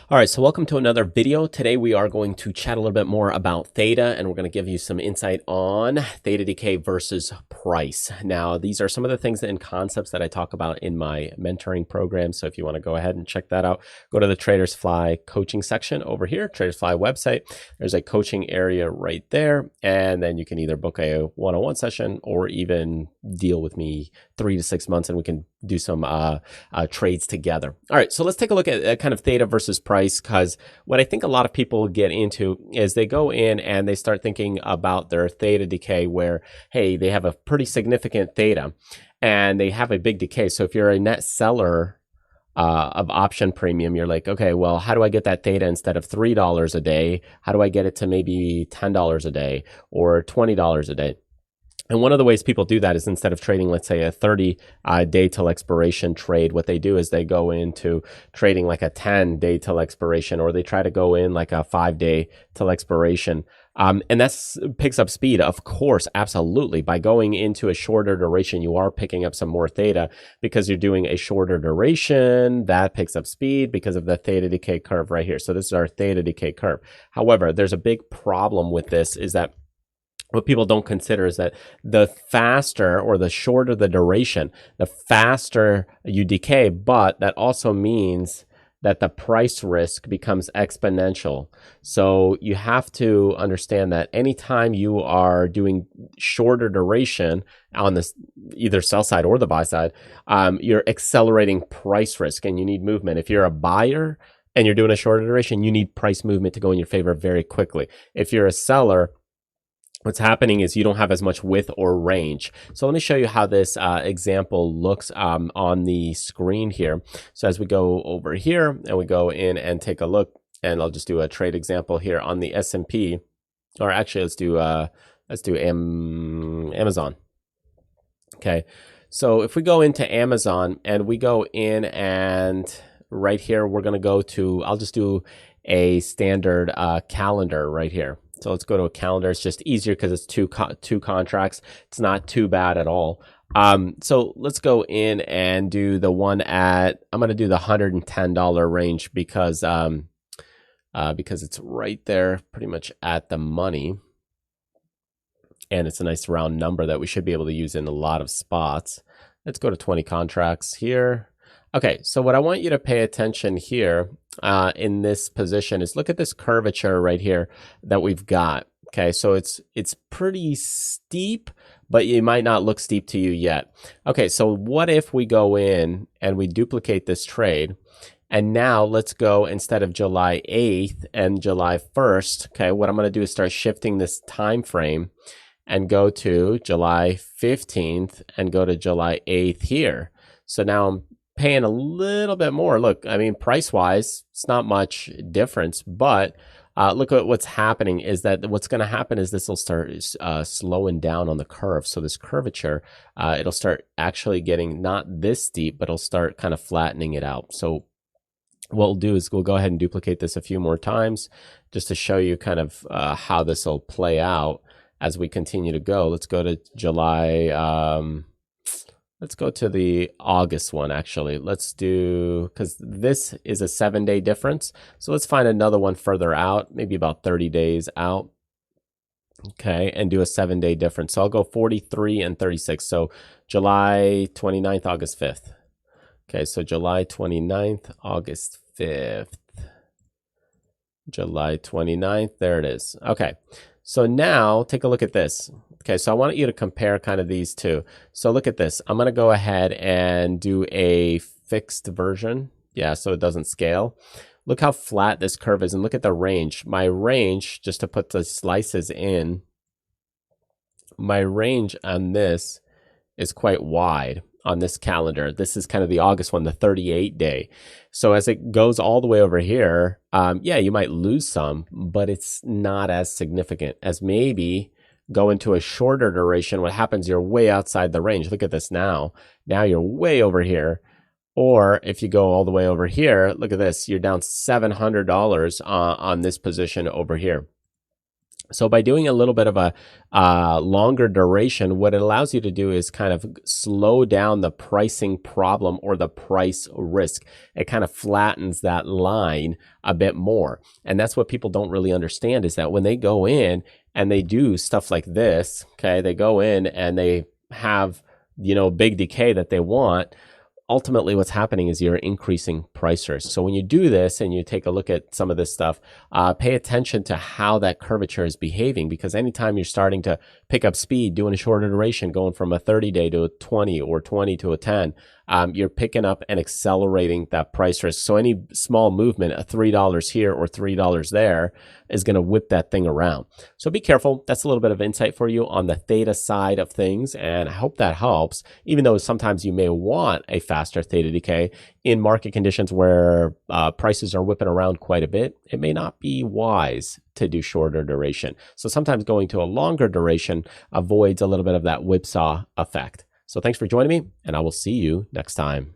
All right, so welcome to another video. Today we are going to chat a little bit more about theta, and we're going to give you some insight on theta decay versus price. Now, these are some of the things and concepts that I talk about in my mentoring program. So if you want to go ahead and check that out, go to the Traders Fly coaching section over here, Traders Fly website. There's a coaching area right there, and then you can either book a one-on-one session or even deal with me 3 to 6 months, and we can do some trades together. All right, so let's take a look at kind of theta versus price, because what I think a lot of people get into is they go in and they start thinking about their theta decay where, hey, they have a pretty significant theta and they have a big decay. So if you're a net seller of option premium, you're like, okay, well, how do I get that theta instead of $3 a day? How do I get it to maybe $10 a day or $20 a day? And one of the ways people do that is instead of trading, let's say, a 30-day till expiration trade, what they do is they go into trading like a 10-day till expiration, or they try to go in like a 5-day till expiration. And that's picks up speed, of course, absolutely. By going into a shorter duration, you are picking up some more theta because you're doing a shorter duration. That picks up speed because of the theta decay curve right here. So this is our theta decay curve. However, there's a big problem with this is that what people don't consider is that the faster or the shorter the duration, the faster you decay, but that also means that the price risk becomes exponential. So you have to understand that anytime you are doing shorter duration on this either sell side or the buy side, you're accelerating price risk and you need movement. If you're a buyer and you're doing a shorter duration, you need price movement to go in your favor very quickly. If you're a seller, what's happening is you don't have as much width or range. So let me show you how this example looks on the screen here. So as we go over here and we go in and take a look, and I'll just do a trade example here on the S&P, or actually let's do Amazon. Okay, so if we go into Amazon and we go in and right here, we're going to go to, I'll just do a standard calendar right here. So let's go to a calendar. It's just easier because it's two contracts. It's not too bad at all. So let's go in and do the one at, I'm going to do the $110 range because it's right there pretty much at the money. And it's a nice round number that we should be able to use in a lot of spots. Let's go to 20 contracts here. Okay, so what I want you to pay attention here in this position is look at this curvature right here that we've got. Okay, so it's pretty steep, but it might not look steep to you yet. Okay, so what if we go in and we duplicate this trade? And now let's go, instead of July 8th and July 1st, okay, what I'm going to do is start shifting this time frame and go to July 15th and go to July 8th here. So now I'm paying a little bit more. Look, I mean, price-wise, it's not much difference, but look at what's happening is that what's going to happen is this will start slowing down on the curve. So this curvature, it'll start actually getting not this steep, but it'll start kind of flattening it out. So what we'll do is we'll go ahead and duplicate this a few more times just to show you kind of how this will play out as we continue to go. Let's go to July. Let's go to the August one, actually. Let's do, because this is a 7-day difference. So let's find another one further out, maybe about 30 days out. Okay, and do a 7-day difference. So I'll go 43 and 36. So July 29th, August 5th. Okay, so July 29th, August 5th. July 29th, there it is. Okay, so now take a look at this. Okay, so I want you to compare kind of these two. So look at this. I'm going to go ahead and do a fixed version. Yeah, so it doesn't scale. Look how flat this curve is, and look at the range. My range, just to put the slices in, my range on this is quite wide on this calendar. This is kind of the August one, the 38-day. So as it goes all the way over here, yeah, you might lose some, but it's not as significant as maybe go into a shorter duration. What happens, you're way outside the range. Look at this now. Now you're way over here. Or if you go all the way over here, look at this. You're down $700 on this position over here. So by doing a little bit of a longer duration, what it allows you to do is kind of slow down the pricing problem or the price risk. It kind of flattens that line a bit more. And that's what people don't really understand, is that when they go in and they do stuff like this, okay, they go in and they have, big decay that they want. Ultimately, what's happening is you're increasing price risk. So when you do this and you take a look at some of this stuff, pay attention to how that curvature is behaving, because anytime you're starting to pick up speed, doing a shorter duration, going from a 30-day to a 20 or 20 to a 10, you're picking up and accelerating that price risk. So any small movement, a $3 here or $3 there, is going to whip that thing around. So be careful. That's a little bit of insight for you on the theta side of things, and I hope that helps, even though sometimes you may want a faster theta decay in market conditions where prices are whipping around quite a bit. It may not be wise to do shorter duration. So sometimes going to a longer duration avoids a little bit of that whipsaw effect. So thanks for joining me, and I will see you next time.